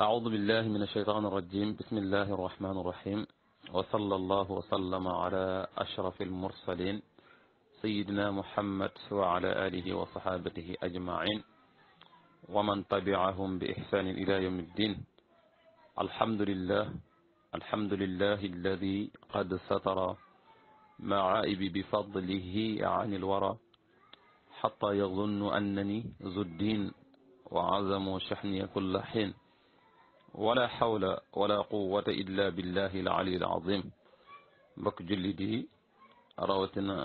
أعوذ بالله من الشيطان الرجيم بسم الله الرحمن الرحيم وصلى الله وسلم على أشرف المرسلين سيدنا محمد وعلى آله وصحابته أجمعين ومن تبعهم بإحسان إلى يوم الدين. الحمد لله الذي قد ستر معائب بفضله عن الورى حتى يظن أنني ذو الدين وعزم شحني كل حين ولا حول ولا قوة إلا بالله العلي العظيم. mbokk jullit yi rawatina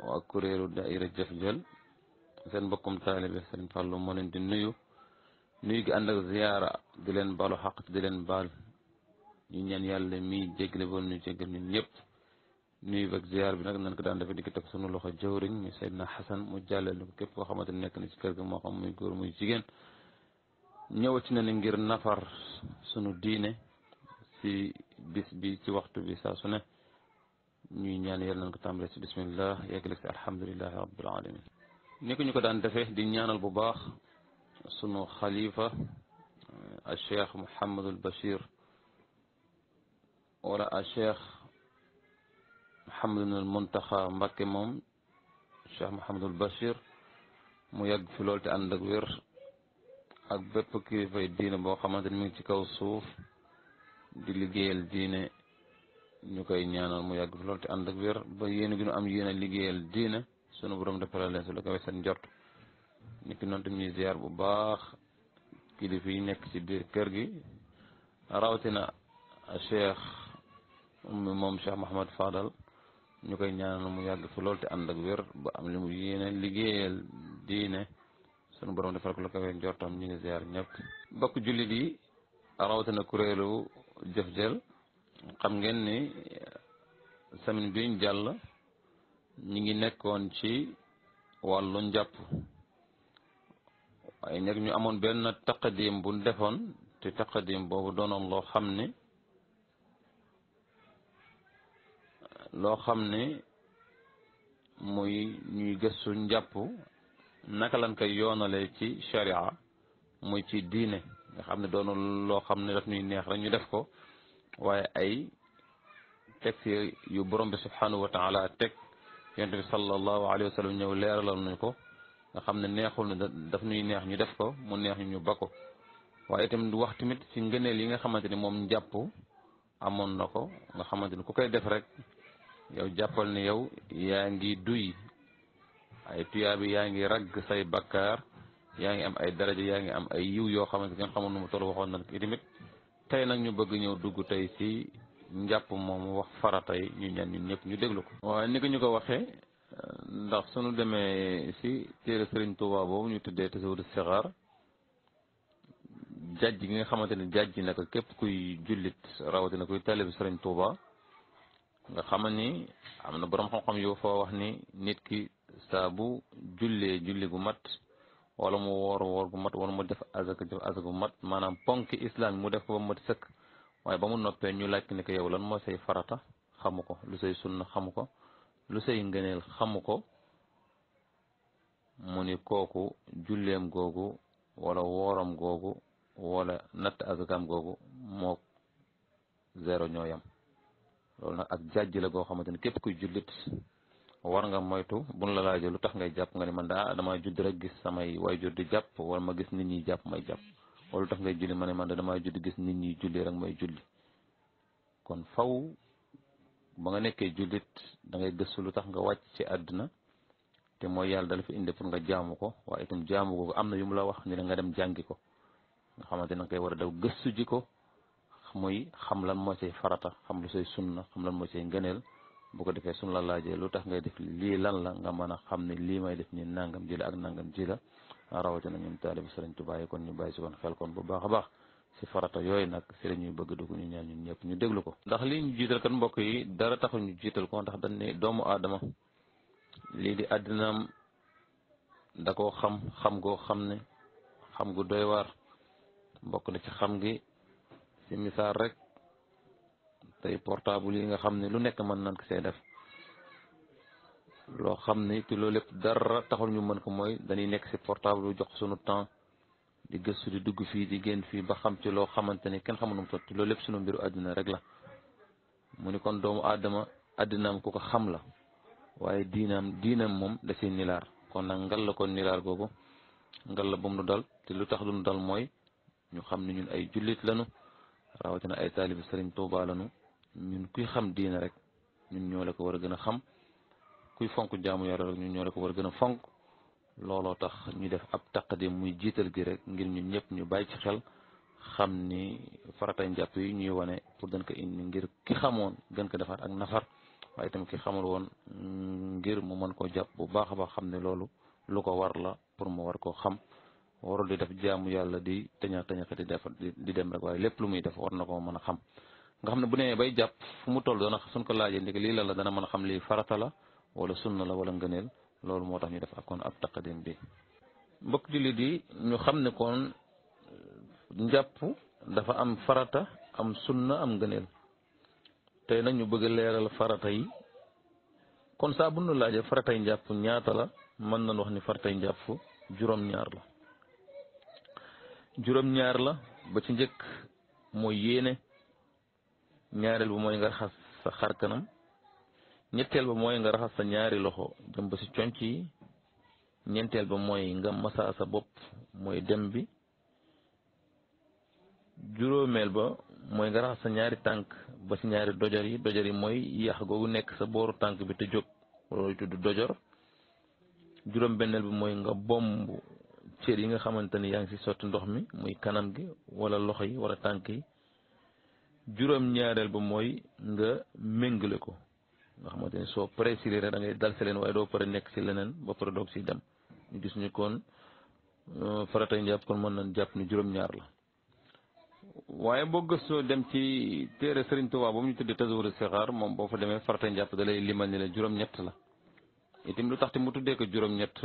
waa kuréelu daayira Jëfjël seen mbokkum taalibe Sëriñ Fallu moo leen di nuyu gi ànd ak ziyaara di leen baalu xaq di leen baal ñu ñaan yàlla mi jégle boon ñu jégal ñun ñëpp nuyu ak ziyaar bi nag nan ko daan defe di ko teg sunu loxo jëwriñ mi Seydina Xasan mu jàllale ko képp koo xamante nekk na ci kër gi moo xam muy góor muy jigéen. ñëwati na ne ngir nafar sunu diine ci bis bi ci waxtu bi saa su ne ñuy ñaan yàlla nañ ko tàmbale ci bismillah yeggale ci alhamdulillahi rabbil alamin ni ko ñu ko daan defee di ñaanal bu baax sunu xalifa al cheikh Mouhamadul Bachir wala al cheikh Mouhamadul Muntaxa Mbakke moom cheikh Mouhamadul Bachir mu yàgg fi lool te ànd ak wér ak bépp kilifay diine boo xamante ni mu ngi ci kaw suuf di liggéeyal diine ñu koy ñaanal mu yàgg fi loolu te ànd ak wér ba yéen gi ñu am yéen a liggéeyal diine sunu borom defal leen su la ko seen njort niki noonu tamit ñuy ziar bu baax kilifa yi nekk ci biir kër gi rawatina cheikh moom cheikh Mouhamad Fadal ñu koy ñaanal mu yàgg fi loolu te ànd ak wér ba am li mu yéen a liggéeyal diine sunu borom defal ko la ko njortam ñu ngi ziar ñëpp bokk jullit yi rawatina kuréelu Jëfjël xam ngeen ni semaine bi ñu jàll ñi ngi nekkoon ci wàllu njàpp waaye nag ñu amoon benn taqadim bu defoon te taqadim boobu doonoon loo xam ne muy ñuy gëstu njàpp naka lañ koy yoonalee ci sharia muy ci diine nga xam ne doonul loo xam ne daf ñuy neex rek ñu def ko waaye ay texte yu borom bi subhanahu wa taala teg yonent bi sallallahu alayhi wa sallam ñëw leeralal nañ ko nga xam ne neexul ne daf ñuy neex ñu def ko mu neex ñu ba ko waaye itam wax tamit ci ngëneel yi nga xamante ni moom njàpp amoon na ko nga xamante ni ku koy def rek yow jàppal ne yow yaa ngi duy ay tuyaabi yaa ngi ragg say bakkaar yaa ngi am ay daraja yaa ngi am ay yiw yoo xamante ngeen xamul nu mu toll waxoon nañ ko itamit tey nag ñu bëgg ñëw dugg tey ci njàpp moom wax faratay ñu ñaan ñun ñëpp ñu déglu ko waaye ni ko ñu ko waxee ndax suñu demee ci téere Sëriñ Tuuba boobu ñu tuddee Tasawudu Sixaar jàjj gi nga xamante ne jàjj na ko képp kuy jullit rawatina kuy taalibe Sëriñ Tuuba nga xam ni am na borom xam-xam yu foo wax ni nit ki saa bu jullee julli gu mat wala mu woor gu mat wala mu def azaka gu mat maanaam ponki islam mu def ko ba mu mat sëkk waaye ba mu noppee ñu laaj ne ko yow lan moo say farata xamu ko lu say sunna xamu ko lu say ngëneel xamu ko mu ni kooku julleem googu wala wooram googu wala natt azakam googu moo zéro ñoo yam loolu nag ak jàjj la goo xamante ni képp kuy jullit war nga moytu buñ la laajee lu tax ngay jàpp nga ne man daa damaa judd rek gis samay waajur di jàpp wala ma gis nit ñi jàpp may jàpp wala lu tax ngay julli ma ne man damaa judd gis nit ñi julli rek may julli kon faw ba nga nekkee jullit da ngay gëstu lu tax nga wàcc ci àdduna te mooy yàlla dala fi indi pour nga jaamu ko waaye itam jaamu ko am na yu mu la wax ni nga dem jàngi ko nga xamante ne nga koy war a daw gëstu ji ko muy xam lan moo say farata xam lu say sunna xam lan moo say ngëneel bu ko defee suñu la laajee lu tax ngay def lii lan la nga mën a xam ne lii may def ni nangam ji la ak nangam ji la rawatina ñun taalibi Sëriñ Tuubaa yi kon ñu bàyyi si kon xel kon bu baax a baax si farata yooyu nag si la ñuy bëgg dugg ñu ñaan ñun ñëpp ñu déglu ko ndax lii ñu jiital kan mbokk yi dara taxul ñu jiital ko ndax dañ ne doomu aadama lii di àddinaam da koo xam goo xam ne xam gu doy waar mbokk na ci xam gi si misaal rek tey portable yi nga xam ne lu nekk mën nañ ko see def loo xam ne te loolu lépp dara taxul ñu mën ko mooy dañuy nekk si portable jox sunu temps di gëstu di dugg fii di génn fii ba xam ci loo xamante ni kenn xamul nu mu sotti loolu lépp sunu mbiru àddina rek la mu ni kon doomu aadama àddinaam ku ko xam la waaye diinam moom da si nilaar kon nag ngal la kon nilaar googu ngal la bu mu dal te lu tax lu mu dal mooy ñu xam ne ñun ay jullit lañu rawatina ay taalibi Sëriñ Tuubaa lañu ñun kuy xam diina rek ñun ñoo la ko war a gën a xam kuy fonk jaamu yàlla rek ñun ñoo la ko war a gën a fonk looloo tax ñu def ab taqdim muy jiital gi rek ngir ñun ñëpp ñu bàyyi ci xel xam ni faratay njàpp yi ñuy wane pour gën ko indi ngir ki xamoon gën ko defaat ak nafar waaye tamit ki xamul woon ngir mu mën koo jàpp bu baax a baax xam ne loolu lu ko war la pour mu war koo xam warul di def jaamu yàlla di tëñax di dem rek waaye lépp lu muy def war na ko mën a xam nga xam ne bu nee bay jàpp fu mu toll dana suñ ko laajee ndeke lii la dana mën a xam lii farata la wala sunna la wala ngëneel loolu moo tax ñu def ak kon ab taqdim bi mbokk jullit yi ñu xam ne kon njàpp dafa am farata am sunna am ngëneel tey nag ñu bëgg a leeral farata yi kon saa bu nu laajee faratay njàpp ñaata la mën nañ wax ni faratay njàpp juróom-ñaar la ba ci njëkk mooy yéene ñaareel ba mooy nga raxas sa xar kanam ñetteel ba mooy nga raxas sa ñaari loxo jëm ba ci conc yi ñeenteel ba mooy nga masa sa bopp mooy dem bi juróomeel ba mooy nga raxas sa ñaari tànk ba ci ñaari dojor yi mooy yax googu nekk sa booru tànk bi te jóg loolu tudd dojor juróom benneel bi mooy nga bomb cër yi nga xamante ni yaa ngi ci sotti ndox mi muy kanam gi wala loxo yi wala tànk yi juróom ñaareel ba mooy nga méngale ko nga xamante ni soo paree si rek da ngay dal si leen waaye doo pare nekk si leneen ba pare doog si dem ñu gis ñu kon faratay njàpp kon mën nañ jàpp ni juróom-ñaar la waaye boo gëstoo dem ci téere Sëriñ Tuubaa ba mu ñu tuddee Tazawudu Sixaar moom boo fa demee faratay njàpp da lay limal ni la juróom-ñett la itam lu tax te mu tuddee ko juróom-ñett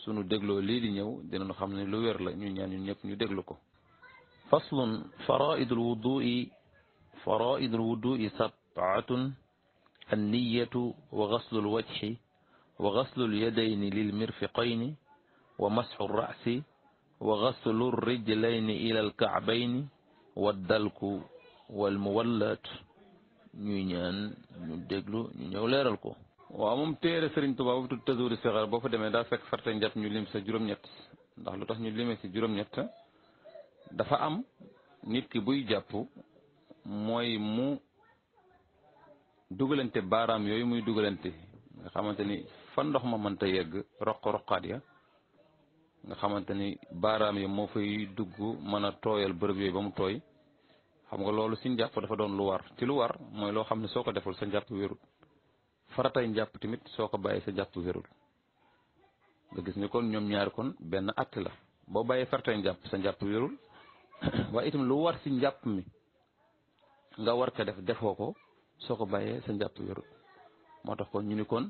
sunu dégloo lii di ñëw dinañu xam ne lu wér la ñu ñaan ñun ñëpp ñu déglu ko faslun faraidul wudu'i sab'atun anniyatu wa gaslul wajhi wa gaslul yadayni lil mirfiqayni wa masxu ra'si wa gaslu rijlayni ila al ka'bayni wa dalku wal muwallat ñuy ñaan ñu déglu ñu ñëw leeral ko waaw moom téere Sëriñ Tuubaa boobu tudd Tazawudu Sixaar boo fa demee daa fekk faratay njàpp ñu lim sa juróom-ñett ndax lu tax ñu limee si juróom-ñett dafa am nit ki buy jàpp mooy mu dugalante baaraam yooyu muy dugalante nga xamante ni fa ndox ma mënta yegg roq-roqaat ya nga xamante ni baaraam ya moo fay dugg mën a tooyal bërëb yooyu ba mu tooy xam nga loolu si njàpp dafa doon lu war ci lu war mooy loo xam ne soo ko deful sa njàpp wérul faratay njàpp tamit soo ko bàyyee sa njàpp wérul nga gis ni kon ñoom ñaari kon benn att la boo bàyyee faratay njàpp sa njàpp wérul waaye itam lu war si njàpp mi nga war ko defoo ko soo ko bàyyee sa njàpp wérul moo tax kon ñu ni kon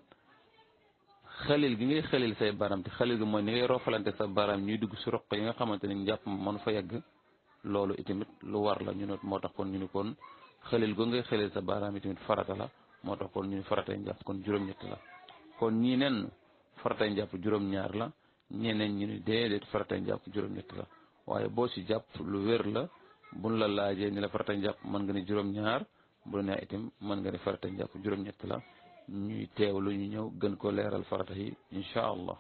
xalil gi ngay xalil say baaraam te xalil gi mooy ni ngay roofalante sa baaraam ñuy dugg si roq yi nga xamante ni njàpp mënu fa yegg loolu itamit lu war la ñu ne moo tax kon ñu ni kon xalil go ngay xalil sa baaraam itamit farata la moo tax kon ñu ni faratay njàpp kon juróom-ñett la kon ñii nen faratay njàpp juróom-ñaar la ñeneen ñu ni déedéet faratay njàpp juróom-ñett la waaye boo si jàpp lu wér la buñ la laajee ni la faratay njàpp mën nga ni juróom-ñaar bu la nee itam mën nga ni faratay njàpp juróom-ñett la ñuy teewlu ñu ñëw gën ko leeral farata yi incha allah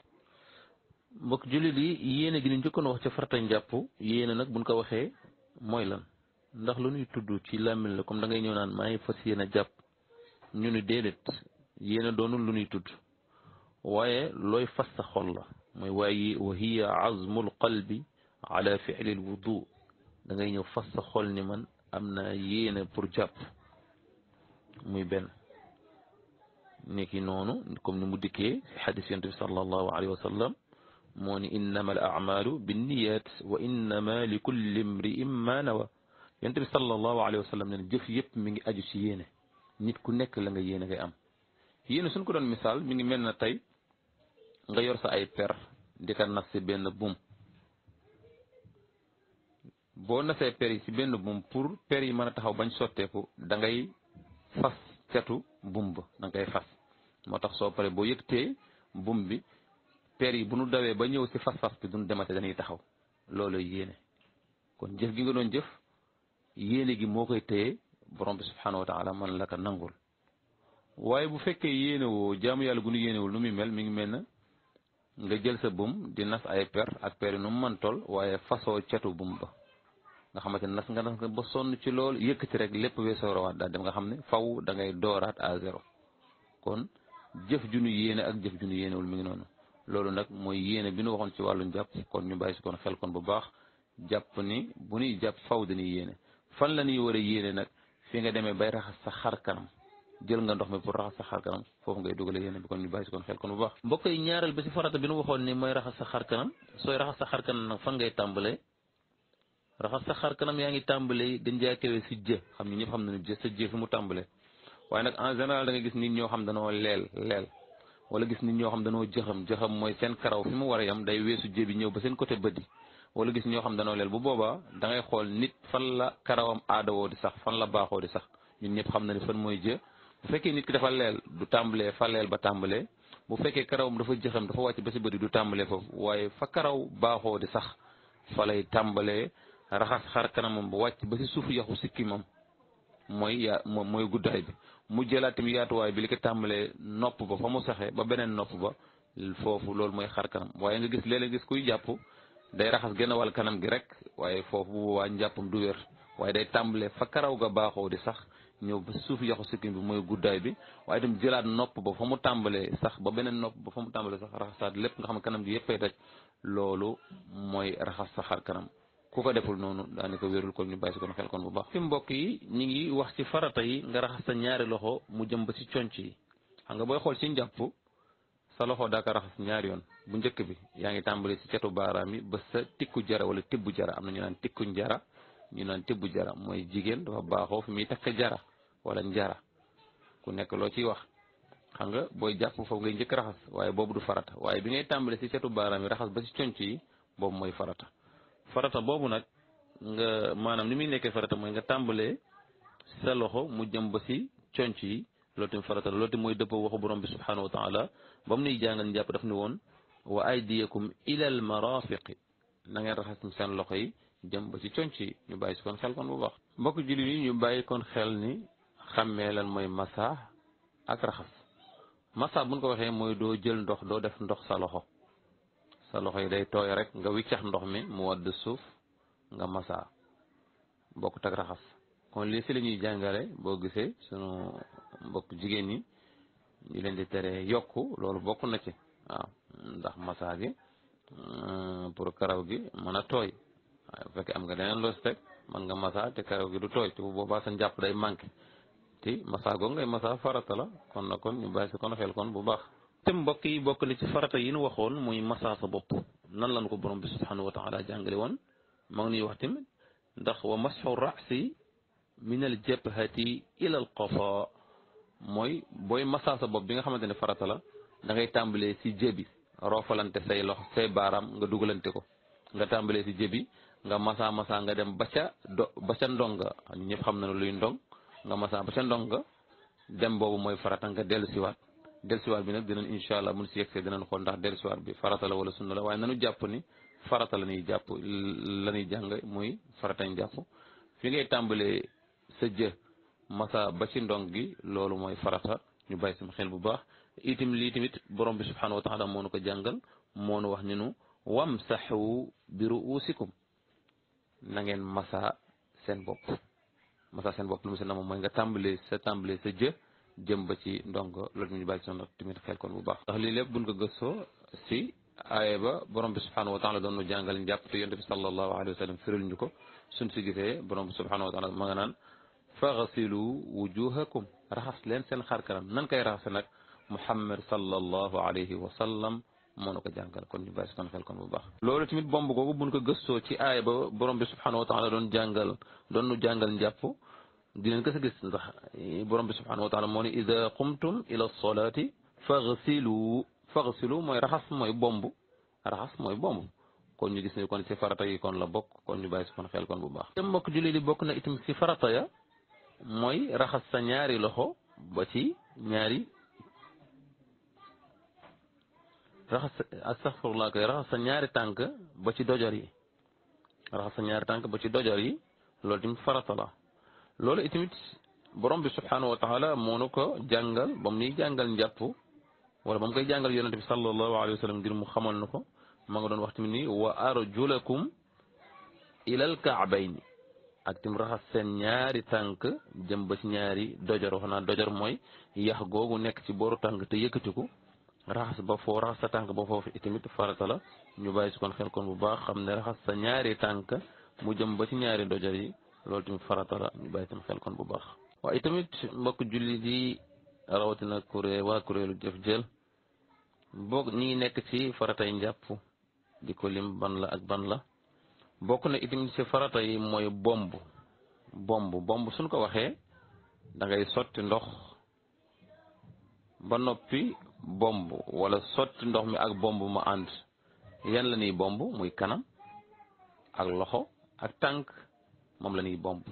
mbokk jullit yi yéene gi ñu njëkkoon wax ca faratay njàpp yéene nag buñ ko waxee mooy lan ndax lu ñuy tudd ci làmmiñ la comme da ngay ñëw naan maa ngi fas yéene jàpp ñu ni déedéet yéene doonul lu ñuy tudd waaye looy fas sa xol la mooy waaye wa hiya azmul qalbi ala fi'lil wudu da ngay ñëw fas sa xol ni man am naa yéene pour jàpp muy benn nekki noonu comme ni mu dikkee xadis yonent bi sallallahu alayhi wa sallam moo ni innama al a'malu binniyat wa innama li kulli imri'in ma nawa yonent bi sallallahu alayhi wa sallam ne jëf yëpp mi ngi aju ci yéene nit ku nekk la nga yéene ngay am yéene suñ ko doon misaal mi ngi mel na tey nga yor sa ay per di ko nas ci benn buum boo nasee per yi ci benn buum pour per yi mën a taxaw bañ sotteeku da ngay fas catu buum ba da ngay fas moo tax soo pare boo yëgtee buum bi per yi bu nu dawee ba ñëw ci fas-fas bi duñ demate dañuy taxaw loolu yéene kon jëf gi nga doon jëf yéene gi moo koy téye borom bi subhanahu wa taala man la ko nangul waaye bu fekkee yéene woo jaamu yàlla gu nu yéenewul nu muy mel mi ngi mel na nga jël sa bum di nas ay per ak per yi nu mu mën toll waaye fasoo catu bum ba nga xamante ne nas nga ba sonn ci loolu yëkkati rek lépp weesoo rawaat daal dem nga xam ne faw da ngay dooraat à zéro kon jëf ju nu yéene ak jëf ju nu yéenewul mi ngi noonu loolu nag mooy yéene bi nu waxoon ci wàllu njàpp kon ñu bàyyi si kon xel kon bu baax jàpp ni bu nuy jàpp faw dañuy yéene fan la ñuy war a yéene nag fi nga demee bay raxas sa xar kanam jël nga ndox mi pour raxas sa xar kanam foofu ngay dugale yéene bi kon ñu bàyyi si kon xel kon bu baax mbokk yi ñaareel ba si farata bi nu waxoon ni mooy raxas sa xar kanam sooy raxas sa xar kanam nag fan ngay tàmbalee raxas sa xar kanam yaa ngi tàmbalee dañ jaakewee si jë xam ni ñëpp xam nañu jë sa jë fi mu tàmbalee waaye nag en général da nga gis nit ñoo xam danoo leel wala gis nit ñoo xam danoo jëxam mooy seen karaw fi mu war a yam day weesu jë bi ñëw ba seen côté bët yi wala gis ñoo xam danoo leel bu boobaa da ngay xool nit fan la karawam aadawoo di sax fan la baaxoo di sax ñun ñëpp xam na ni fan mooy jë bu fekkee nit ki dafa leel du tàmbalee fa leel ba tàmbalee bu fekkee karawam dafa jëxam dafa wàcc ba si bët yi du tàmbalee foofu waaye fa karaw baaxoo di sax fa lay tàmbalee raxas xar kanamam ba wàcc ba si suufu yaxu sikki moom mooy guddaay bi mu jëlaat tamit yaatuwaay bi li ko tàmbalee nopp ba fa mu saxee ba beneen nopp ba foofu loolu mooy xar kanam waaye nga gis léeg-léeg gis kuy jàpp day raxas genn wàll kanam gi rek waaye foofu bu boobaa njàppam du wér waaye day tàmbalee fa karaw ga baaxoo di sax ñëw ba suufu yaxu sikkim bi mooy guddaay bi waaye itam jëlaat nopp ba fa mu tàmbalee sax ba beneen nopp ba fa mu tàmbalee sax raxasaat lépp nga xam ne kanam gi yëppay daj loolu mooy raxas sa xar kanam ku ko deful noonu daanaka wérul kon ñu bàyyi si kon xel kon bu baax fi mbokk yi ñi ngi wax ci farata yi nga raxas sa ñaari loxo mu jëm ba ci conc yi xam nga booy xool ci njàpp sa loxo daa ko raxas ñaari yoon bu njëkk bi yaa ngi tàmbali ci catu baaraam yi ba sa tikku jara wala tibbu jara am na ñu naan tikku njara ñu naan tibbu jara mooy jigéen dafa baaxoo fi muy takk jara wala njara ku nekk loo ciy wax xam nga booy jàpp foofu ngay njëkk raxas waaye boobu du farata waaye bi ngay tàmbali ci catu baaraam yi raxas ba ci conc yi boobu mooy farata boobu nag nga maanaam ni muy nekkee farata mooy nga tàmbalee sa loxo mu jëm ba si conc yi loolu tamit farata la loolu tamit mooy dëppoo waxu borom bi subhanahu wa taala ba mu nuy jàngal njàpp daf ni woon wa aydiyakum ilal marafiqi na ngeen raxas seen loxo yi jëm ba si conc yi ñu bàyyi si kon xel kon bu baax mbokk jullit yi ñu bàyyi kon xel ni xàmmee lan mooy masa ak raxas masa buñ ko waxee mooy doo jël ndox doo def ndox sa loxo yi day tooy rek nga wiccax ndox mi mu wadd suuf nga masa bokkut ak raxas kon lii si la ñuy jàngale boo gisee sunu mbokk jigéen ñi ñu leen di tere yokku loolu bokk na ci waaw ndax masa gi pour karaw gi mën a tooy waaye bu fekkee am nga leneen loo si teg mën nga masa te karaw gi du tooy te bu boobaa sa njàpp day manqué te masa googu ngay masa farata la kon na kon ñu bàyyi si kon xel kon bu baax te mbokk yi bokk na ci farata yi nu waxoon muy masa sa bopp nan lañu ko borom bi subhanahu wa taala jàngale woon maa ngi nuy wax tamit ndax wa masxu rasi min al jabhati ila al qafa mooy booy masa sa bopp bi nga xamante ne farata la da ngay tàmbalee si jëbi roofalante say loxo say baaraam nga dugalante ko nga tàmbalee si jëbi nga masa nga dem ba ca ndonga ñëpp xam na ne luy ndong nga masa ba ca ndonga dem boobu mooy farata nga dellusiwaat bi nag dinañ incha allah mun si yegsee dinañ xool ndax dellusiwaat bi farata la wala sunna la waaye nanu jàpp ni farata la ñuy jàpp la ñuy jàng muy faratañ jàpp fi ngay tàmbalee sa jë masa ba ci ndong gi loolu mooy farata ñu bàyyi sama xel bu baax itam lii tamit borom bi subhanahu wa taala moo nu ko jàngal moo nu wax ni nu wamsaxu bi ruusikum na ngeen masa seen bopp lu mu seen na moom mooy nga tàmbalee sa jë jëm ba ci ndongo loolu ñu bàyyi sonn tamit xel kon bu baax ndax lii lépp buñ ko gëstoo si aaya ba borom bi subhanahu wa taala doon nu jàngal njàpp te yonent bi sallallahu alayhi wa sallam firil ñu ko suñ si gisee borom bi subhanahu wa taala ma nga naan faghsilu wujuhakum raxas leen seen xar kanam nan koy raxase nag Muhammad sallallahu alayhi wa sallam moo na ko jàngal kon ñu bàyyi si kon xel kon bu baax loolu tamit bomb googu buñ ko gëstoo ci aaya ba borom bi subhanahu wa taala doon nu jàngal njàpp dinañ ko sa gis ndax borom bi subhanahu wa taala moo ni ida qumtum ila solati faghsilu mooy raxas mooy bomb kon ñu gis ne kon si farata yi kon la bokk kon ñu bàyyi si kon xel kon bu baax te mbokk julli di bokk na itam si farata ya mooy raxas sa ñaari loxo ba ci ñaari raxas sa ñaari tànk ba ci dojor yi raxas sa ñaari tànk ba ci dojor yi loolu tamit farata la loolu itamit borom bi subhanahu wa taala moo nu ko jàngal ba mu ñuy jàngal njàpp wala ba mu koy jàngal yonente bi sallallahu alayhi wa sallam ngir mu xamal na ko ma nga doon wax tamit ni wa arjulakum ilal kaabayni ak tim raxas seen ñaari tànk jëm ba ci ñaari dojor wax naa dojor mooy yax googu nekk ci booru tànk te yëkkatiku raxas ba foo raxas sa tànk ba foofu itamit farata la ñu bàyyi si kon xel kon bu baax xam ne raxas sa ñaari tànk mu jëm ba ci ñaari dojor yi loolu tamit farata la ñu bàyyi tam xel kon bu baax waaye tamit mbokk jullit yi rawatina waa kuréelu jëf jël boog ñi ngi nekk ci faratay njàpp di ko lim ban la ak ban la bokk na itam ci farata yi mooy bomb suñ ko waxee da ngay sotti ndox ba noppi bomb wala sotti ndox mi ak bomb ma ànd yan la ñuy bomb muy kanam ak loxo ak tànk moom la ñuy bomb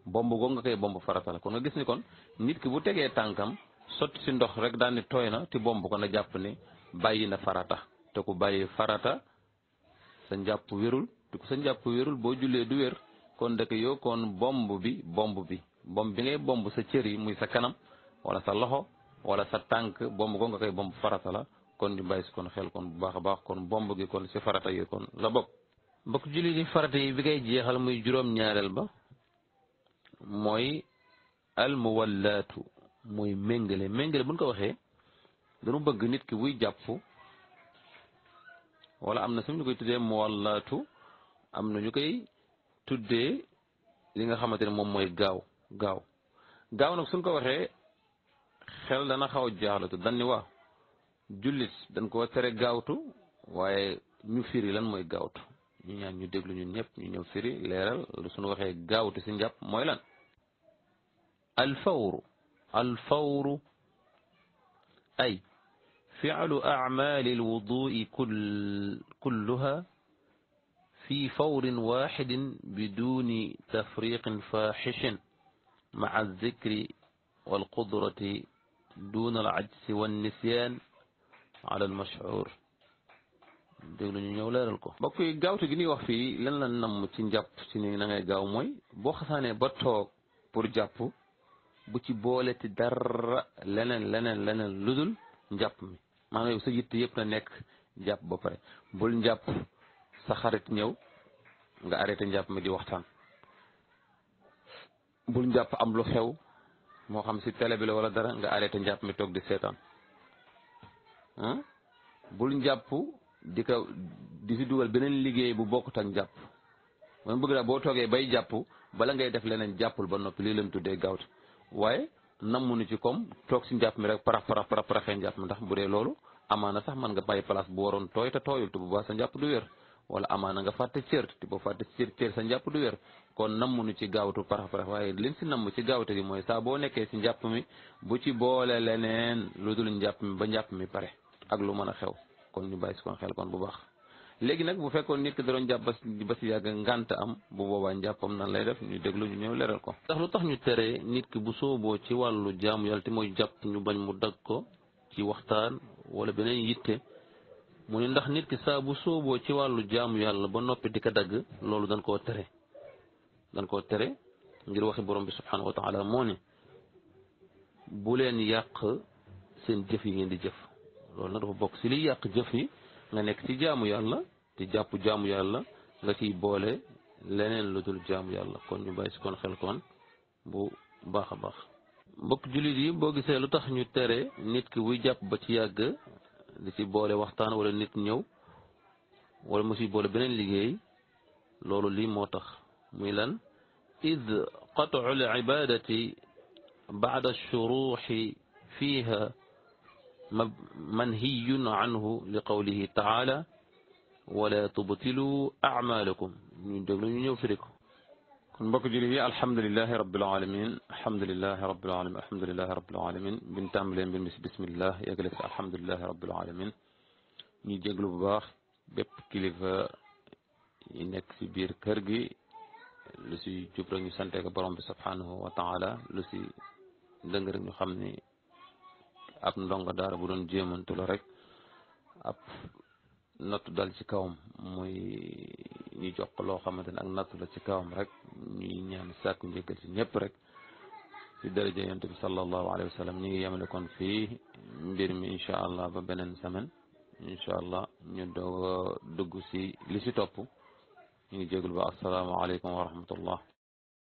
googu nga koy bomb farata la kon nga gis ni kon nit ki bu tegee tànkam sotti si ndox rek daal ni tooy na ti bomb ko na jàpp ni bàyyi na farata te ku bàyyi farata sa njàpp wérul te ku sa njàpp wérul boo jullee du wér kon dëkk yow kon bomb bi ngay bomb sa cër yi muy sa kanam wala sa loxo wala sa tànk bomb ko nga koy bomb farata la kon ñu bàyyi si kon xel kon bu baax a baax kon bomb gi kon si farata yi kon la bokk mbokk julli di farata yi bi ngay jeexal muy juróom-ñaareel ba mooy almuwallaatu muy méngale buñ ko waxee dañu bëgg nit ki buy jàpp wala am na suñu ñu koy tuddee muwallaatu am na ñu koy tuddee li nga xamante ne moom mooy gaaw nag suñ ko waxee xel dana xaw a jaaxlatu dañ ni waa jullit dañ ko tere gaawtu waaye ñu firi lan mooy gaawtu ñu ñaan ñu déglu ñun ñëpp ñu ñëw firi leeral lu suñu waxee gaawtu si njàpp mooy lan alfawru ay fi'lu a'maali alwudu'i kulluha fi fawrin waxidin biduni tafriqin faxishin ma'a aldikri walqudrati duna alajzi wannisyan ala almash'ur déglu ñu ñëw leeral ko mbokk yi gaawtu gi ñuy wax fii lan la namm ci njàpp ci ni na ngay gaaw mooy boo xasaanee ba toog pour jàpp bu ci boole ti dara leneen ludul njàpp mi maanaam yow sa yitte yëpp na nekk jàpp ba pare bul njàpp sa xarit ñëw nga arrêté njàpp mi di waxtaan bul njàpp am lu xew moo xam si télé bi la wala dara nga arrêté njàpp mi toog di seetaan bul njàpp di si dugal beneen liggéey bu bokkut ak njàpp man bëgg naa boo toogee bay jàpp bala ngay def leneen jàppul ba noppi lii lañ tuddee gaawtu waaye nammunu ci comme toog si njàpp mi rek paraxee njàpp mi ndax bu dee loolu amaana sax man nga bàyyi place bu waroon tooy te tooyul te bu baax sa njàpp du wér wala amaana nga fàtte cër te boo fàtte cër sa njàpp du wér kon nammunu ci gaawtu parax waaye liñ si namm ci gaawte gi mooy saa boo nekkee si njàpp mi bu ci boole leneen lu dul njàpp mi ba njàpp mi pare ak lu mën a xew kon ñu bàyyi si kon xel kon bu baax léegi nag bu fekkoon nit ki da doon jàpp ba si yàgg ngànt am bu boobaa njàppam nan lay def ñu déglu ñu ñëw leeral ko ndax lu tax ñu tere nit ki bu sooboo ci wàllu jaamu yàlla te mooy jàpp ñu bañ mu dagg ko ci waxtaan wala beneen yitte mu ne ndax nit ki saa bu sooboo ci wàllu jaamu yàlla ba noppi di ko dagg loolu dañ koo tere ngir waxi borom bi subhanahu wa taala moo ne bu leen yàq seen jëf yi ngeen di jëf loolu nag dafa bokk si liy yàq jëf yi nga nekk ci jaamu yàlla te jàpp jaamu yàlla nga ciy boole leneen lu dul jaamu yàlla kon ñu bàyyi si kon xel kon bu baax a baax mbokk jullit yi boo gisee lu tax ñu tere nit ki buy jàpp ba ci yàgg di ci boole waxtaan wala nit ñëw wala mu ci boole beneen liggéey loolu lii moo tax muy lan id qat'u al-ibadati ba'da ash-shuruhi fiha manhiyun anhu li qawlihi ta'ala wala tubtilu a'malakum ñu déglu ñu ñëw firi ko kon mbokk jullit yi alhamdulilahi rabbil alamin bin tàmbalee mbir mi si bismillah yeggale si alhamdulilahi rabbil alamin ñu jéglu bu baax bépp kilifa yi nekk si biir kër gi lu si jub rek ñu sante ko borom bi subhanahu wa taala lu si dëng rek ñu xam ni ab ndongo daara bu doon jéemantu la rek ab nattu dal ci kawam muy ñu jox ko loo xamante ne ak nattu la ci kawam rek ñuy ñaan sàkku njëggal ci ñëpp rek ci daraja yonent bi sallallahu alayhi wa sallam. ñu ngi yemale kon fii mbir mi incha allah ba beneen semaine incha allah ñu doog a dugg si li si topp. ñu ngi jégalu ba asalaamaaleykum wa rahmatullah.